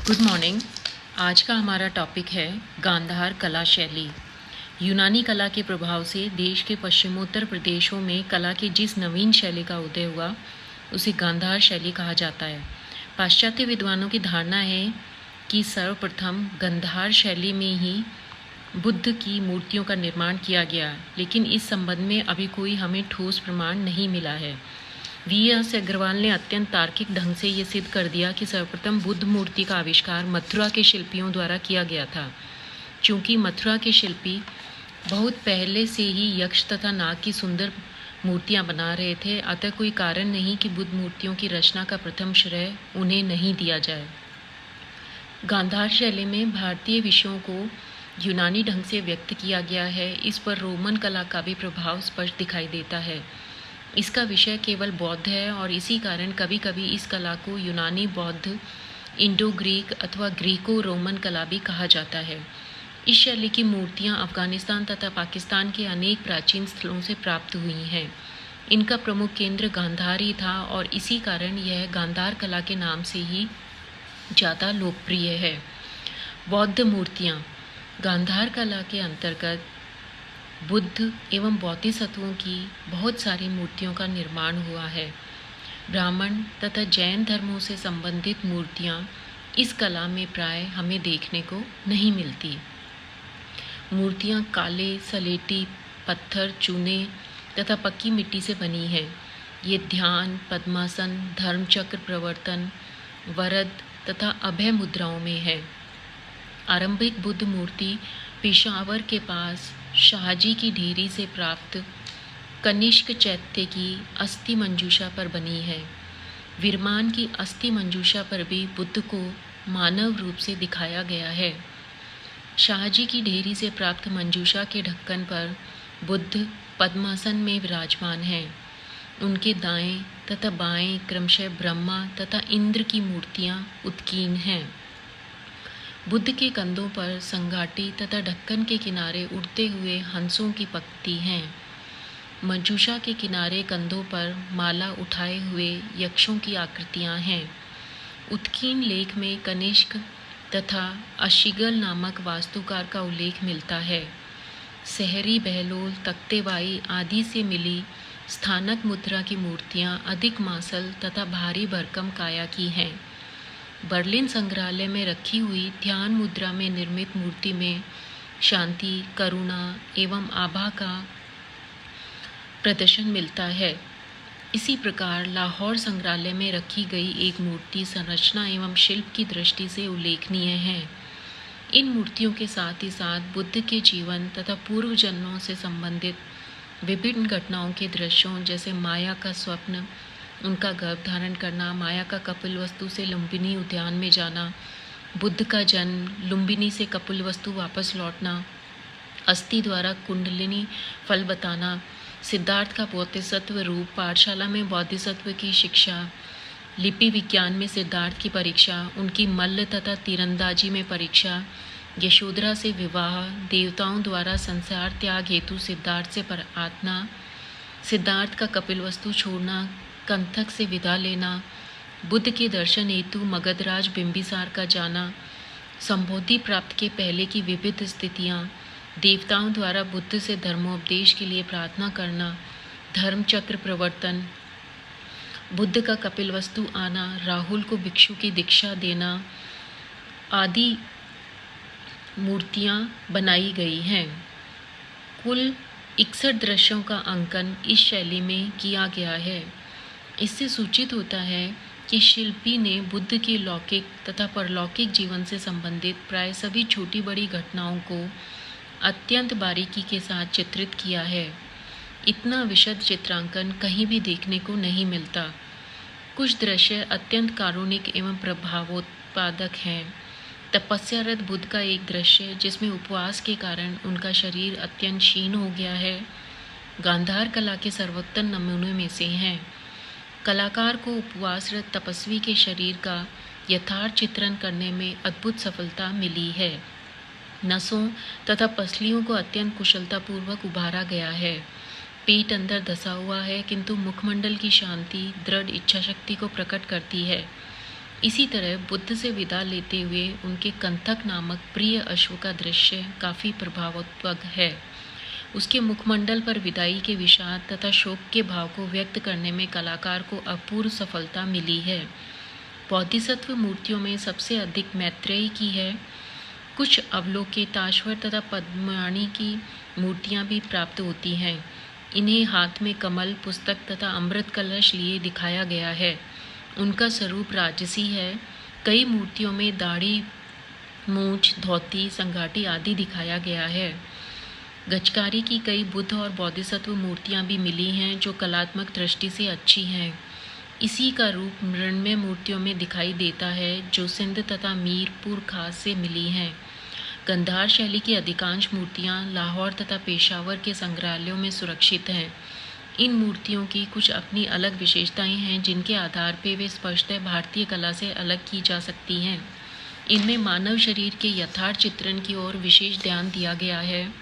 Good morning. आज का हमारा टॉपिक है गांधार कला शैली। यूनानी कला के प्रभाव से देश के पश्चिमोत्तर प्रदेशों में कला की जिस नवीन शैली का उदय हुआ उसे गांधार शैली कहा जाता है। पाश्चात्य विद्वानों की धारणा है कि सर्वप्रथम गांधार शैली में ही बुद्ध की मूर्तियों का निर्माण किया गया, लेकिन इस संबंध में अभी कोई हमें ठोस प्रमाण नहीं मिला है। V.S. अग्रवाल ने अत्यंत तार्किक ढंग से ये सिद्ध कर दिया कि सर्वप्रथम बुद्ध मूर्ति का आविष्कार मथुरा के शिल्पियों द्वारा किया गया था। चूँकि मथुरा के शिल्पी बहुत पहले से ही यक्ष तथा नाग की सुंदर मूर्तियां बना रहे थे, अतः कोई कारण नहीं कि बुद्ध मूर्तियों की रचना का प्रथम श्रेय उन्हें नहीं दिया जाए। गांधार शैली में भारतीय विषयों को यूनानी ढंग से व्यक्त किया गया है। इस पर रोमन कला का भी प्रभाव स्पष्ट दिखाई देता है। इसका विषय केवल बौद्ध है और इसी कारण कभी कभी इस कला को यूनानी बौद्ध, इंडो ग्रीक अथवा ग्रीको रोमन कला भी कहा जाता है। इस शैली की मूर्तियां अफगानिस्तान तथा पाकिस्तान के अनेक प्राचीन स्थलों से प्राप्त हुई हैं। इनका प्रमुख केंद्र गांधार ही था और इसी कारण यह गांधार कला के नाम से ही ज़्यादा लोकप्रिय है। बौद्ध मूर्तियाँ। गांधार कला के अंतर्गत बुद्ध एवं बोधिसत्वों की बहुत सारी मूर्तियों का निर्माण हुआ है। ब्राह्मण तथा जैन धर्मों से संबंधित मूर्तियाँ इस कला में प्राय हमें देखने को नहीं मिलती। मूर्तियाँ काले, सलेटी, पत्थर, चूने तथा पक्की मिट्टी से बनी हैं। ये ध्यान, पद्मासन, धर्मचक्र प्रवर्तन, वरद तथा अभय मुद्राओं में है। आरंभिक बुद्ध मूर्ति पेशावर के पास शाहजी की ढेरी से प्राप्त कनिष्क चैत्य की अस्थि मंजूषा पर बनी है। विरमान की अस्थि मंजूषा पर भी बुद्ध को मानव रूप से दिखाया गया है। शाहजी की ढेरी से प्राप्त मंजूषा के ढक्कन पर बुद्ध पद्मासन में विराजमान हैं। उनके दाएं तथा बाएं क्रमशः ब्रह्मा तथा इंद्र की मूर्तियां उत्कीर्ण हैं। बुद्ध के कंधों पर संगाटी तथा ढक्कन के किनारे उड़ते हुए हंसों की पंक्ति हैं। मंजूषा के किनारे कंधों पर माला उठाए हुए यक्षों की आकृतियां हैं। उत्कीर्ण लेख में कनिष्क तथा अशिगल नामक वास्तुकार का उल्लेख मिलता है। सहरी, बहलोल, तख्तेबाई आदि से मिली स्थानक मुद्रा की मूर्तियां अधिक मासल तथा भारी भरकम काया की हैं। बर्लिन संग्रहालय में रखी हुई ध्यान मुद्रा में निर्मित मूर्ति में शांति, करुणा एवं आभा का प्रदर्शन मिलता है। इसी प्रकार लाहौर संग्रहालय में रखी गई एक मूर्ति संरचना एवं शिल्प की दृष्टि से उल्लेखनीय है। इन मूर्तियों के साथ ही साथ बुद्ध के जीवन तथा पूर्व जन्मों से संबंधित विभिन्न घटनाओं के दृश्यों जैसे माया का स्वप्न, उनका गर्भ धारण करना, माया का कपिलवस्तु से लुम्बिनी उद्यान में जाना, बुद्ध का जन्म, लुम्बिनी से कपिलवस्तु वापस लौटना, अस्थि द्वारा कुंडलिनी फल बताना, सिद्धार्थ का बोधिसत्व रूप, पाठशाला में बोधिसत्व की शिक्षा, लिपि विज्ञान में सिद्धार्थ की परीक्षा, उनकी मल्ल तथा तीरंदाजी में परीक्षा, यशोधरा से विवाह, देवताओं द्वारा संसार त्याग हेतु सिद्धार्थ से प्रार्थना, सिद्धार्थ का कपिलवस्तु छोड़ना, कंथक से विदा लेना, बुद्ध के दर्शन हेतु मगधराज बिंबिसार का जाना, संबोधि प्राप्त के पहले की विविध स्थितियाँ, देवताओं द्वारा बुद्ध से धर्मोपदेश के लिए प्रार्थना करना, धर्मचक्र प्रवर्तन, बुद्ध का कपिलवस्तु आना, राहुल को भिक्षु की दीक्षा देना आदि मूर्तियाँ बनाई गई हैं। कुल 61 दृश्यों का अंकन इस शैली में किया गया है। इससे सूचित होता है कि शिल्पी ने बुद्ध के लौकिक तथा परलौकिक जीवन से संबंधित प्राय सभी छोटी बड़ी घटनाओं को अत्यंत बारीकी के साथ चित्रित किया है। इतना विशद चित्रांकन कहीं भी देखने को नहीं मिलता। कुछ दृश्य अत्यंत कारुणिक एवं प्रभावोत्पादक हैं। तपस्यारत बुद्ध का एक दृश्य जिसमें उपवास के कारण उनका शरीर अत्यंत क्षीण हो गया है, गांधार कला के सर्वोत्तम नमूने में से हैं। कलाकार को उपवासरत तपस्वी के शरीर का यथार्थ चित्रण करने में अद्भुत सफलता मिली है। नसों तथा पसलियों को अत्यंत कुशलतापूर्वक उभारा गया है। पेट अंदर धसा हुआ है, किंतु मुखमंडल की शांति दृढ़ इच्छाशक्ति को प्रकट करती है। इसी तरह बुद्ध से विदा लेते हुए उनके कंथक नामक प्रिय अश्व का दृश्य काफ़ी प्रभावोत्पक है। उसके मुखमंडल पर विदाई के विषाद तथा शोक के भाव को व्यक्त करने में कलाकार को अपूर्व सफलता मिली है। बोधिसत्व मूर्तियों में सबसे अधिक मैत्रेयी की है। कुछ अवलोकिताश्वर तथा पद्मवाणी की मूर्तियां भी प्राप्त होती हैं। इन्हें हाथ में कमल, पुस्तक तथा अमृत कलश लिए दिखाया गया है। उनका स्वरूप राजसी है। कई मूर्तियों में दाढ़ी, मूंछ, धोती, संघाटी आदि दिखाया गया है। गजकारी की कई बुद्ध और बोधिसत्व मूर्तियां भी मिली हैं जो कलात्मक दृष्टि से अच्छी हैं। इसी का रूप मृण्मय मूर्तियों में दिखाई देता है जो सिंध तथा मीरपुर खास से मिली हैं। गंधार शैली की अधिकांश मूर्तियां लाहौर तथा पेशावर के संग्रहालयों में सुरक्षित हैं। इन मूर्तियों की कुछ अपनी अलग विशेषताएं हैं जिनके आधार पर वे स्पष्टतः भारतीय कला से अलग की जा सकती हैं। इनमें मानव शरीर के यथार्थ चित्रण की ओर विशेष ध्यान दिया गया है।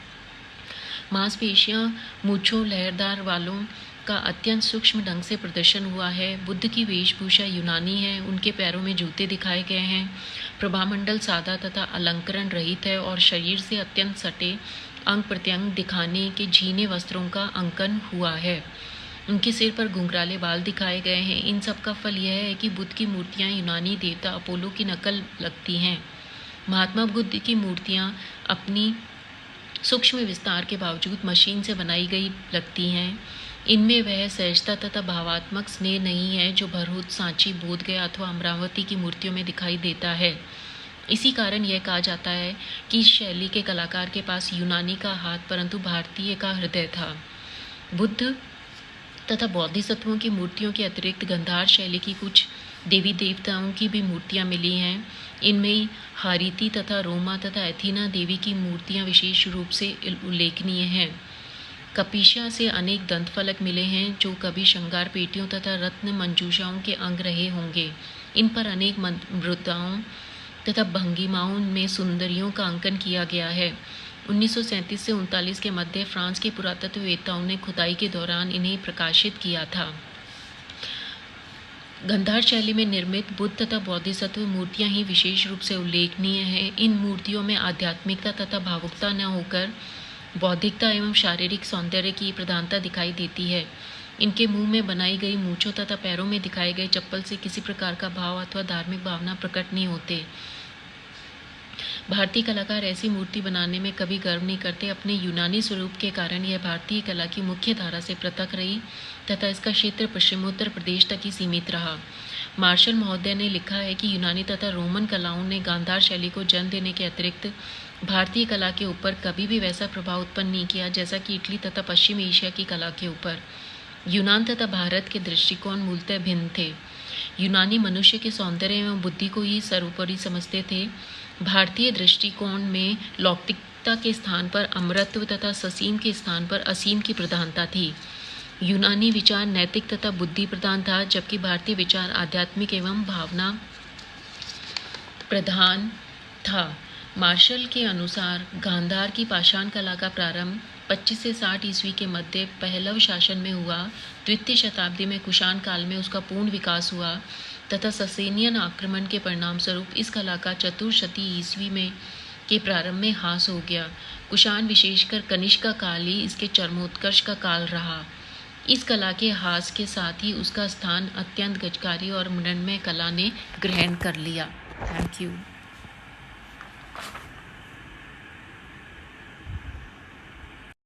मांसपेशियां, मूंछों, लहरदार वालों का अत्यंत सूक्ष्म ढंग से प्रदर्शन हुआ है। बुद्ध की वेशभूषा यूनानी है। उनके पैरों में जूते दिखाए गए हैं। प्रभामंडल सादा तथा अलंकरण रहित है और शरीर से अत्यंत सटे अंग प्रत्यंग दिखाने के झीने वस्त्रों का अंकन हुआ है। उनके सिर पर घुंघराले बाल दिखाए गए हैं। इन सब का फल यह है कि बुद्ध की मूर्तियां यूनानी देवता अपोलो की नकल लगती हैं। महात्मा बुद्ध की मूर्तियां अपनी सूक्ष्म विस्तार के बावजूद मशीन से बनाई गई लगती हैं। इनमें वह सहजता तथा भावात्मक स्नेह नहीं है जो भरहुत, सांची, बोधगया अथवा अमरावती की मूर्तियों में दिखाई देता है। इसी कारण यह कहा जाता है कि इस शैली के कलाकार के पास यूनानी का हाथ परंतु भारतीय का हृदय था। बुद्ध तथा बोधिसत्वों की मूर्तियों के अतिरिक्त गंधार शैली की कुछ देवी देवताओं की भी मूर्तियां मिली हैं। इनमें हारीति तथा रोमा तथा एथीना देवी की मूर्तियां विशेष रूप से उल्लेखनीय हैं। कपीशा से अनेक दंतफलक मिले हैं जो कभी श्रृंगार पेटियों तथा रत्न मंजूषाओं के अंग रहे होंगे। इन पर अनेक मुद्राओं तथा भंगिमाओं में सुंदरियों का अंकन किया गया है। 1937 से 1939 के मध्य फ्रांस के पुरातत्ववेत्ताओं ने खुदाई के दौरान इन्हें प्रकाशित किया था। गंधार शैली में निर्मित बुद्ध तथा बोधिसत्व मूर्तियां ही विशेष रूप से उल्लेखनीय हैं। इन मूर्तियों में आध्यात्मिकता तथा भावुकता न होकर बौद्धिकता एवं शारीरिक सौंदर्य की प्रधानता दिखाई देती है। इनके मुंह में बनाई गई मूंछों तथा पैरों में दिखाए गए चप्पल से किसी प्रकार का भाव अथवा धार्मिक भावना प्रकट नहीं होते। भारतीय कलाकार ऐसी मूर्ति बनाने में कभी गर्व नहीं करते। अपने यूनानी स्वरूप के कारण यह भारतीय कला की मुख्य धारा से पृथक रही तथा इसका क्षेत्र पश्चिमोत्तर प्रदेश तक ही सीमित रहा। मार्शल महोदय ने लिखा है कि यूनानी तथा रोमन कलाओं ने गांधार शैली को जन्म देने के अतिरिक्त भारतीय कला के ऊपर कभी भी वैसा प्रभाव उत्पन्न नहीं किया जैसा कि इटली तथा पश्चिम एशिया की कला के ऊपर। यूनान तथा भारत के दृष्टिकोण मूलतः भिन्न थे। यूनानी मनुष्य के सौंदर्य एवं बुद्धि को ही सर्वोपरि समझते थे। भारतीय दृष्टिकोण में लौकिकता के स्थान पर अमरत्व तथा ससीम के स्थान पर असीम की प्रधानता थी। यूनानी विचार नैतिक तथा बुद्धि प्रधान था, जबकि भारतीय विचार आध्यात्मिक एवं भावना प्रधान था। मार्शल के अनुसार गांधार की पाषाण कला का प्रारंभ 25 से 60 ईस्वी के मध्य पहलव शासन में हुआ। द्वितीय शताब्दी में कुषाण काल में उसका पूर्ण विकास हुआ तथा ससेनियन आक्रमण के परिणाम स्वरूप इस कला का चतुर्शती ईस्वी में के प्रारंभ में ह्रास हो गया। कुषाण विशेषकर कनिष्क काल ही इसके चरमोत्कर्ष का काल रहा। इस कला के ह्रास के साथ ही उसका स्थान अत्यंत गजकारी और मृण्मय कला ने ग्रहण कर लिया। Thank you.